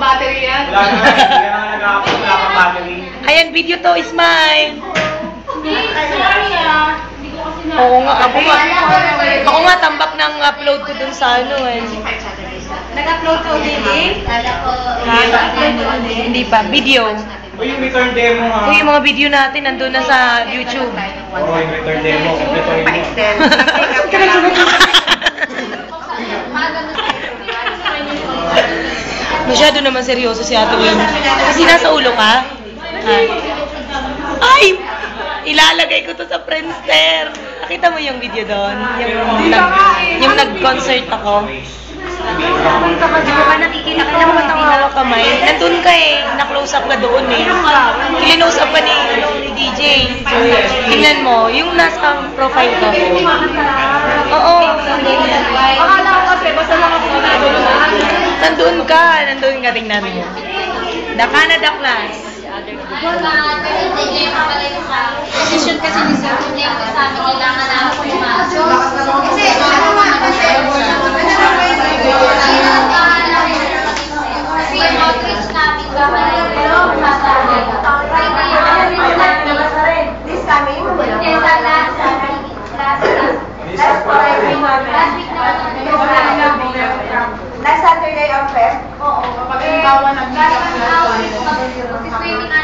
battery yan. Wala na, hindi na nag-aapos, wala kang battery. Ayan, video to, smile. Sorry hindi ko kasi na... Oo nga, ako nga tambak ng upload ko dun sa ano eh. Nag-upload ko hindi? Hindi pa, video. Uy, yung return demo ha. Uy, yung mga video natin nandun na sa YouTube. Oo, yung return demo. Kompleto yun. Masyado naman seryoso si Ate Win. Kasi nasa ulo ka? Ay! Ilalagay ko to sa Friendster. Nakita mo yung video doon? Yung nag-concert ako. Punta ka, di ba nakikita ka Alam mo ang hawak kamay? Nandun ka eh. Na-close up ka doon eh. Kilinose up ka ni DJ. Tingnan mo, yung nasa profile ko. Oo. Akala ko kasi, basta lang ako Nandun ka, tingnan mo. The Canada class. Decision kasi ni Sir Tunay ko sa amin, kailangan na ako pumasok. Kasi, ano nga, kasi yung outreach namin gawin, pero masabi. This coming? Yes, last Saturday of Feb? Oo. Kapag halimbawa nag-meet up na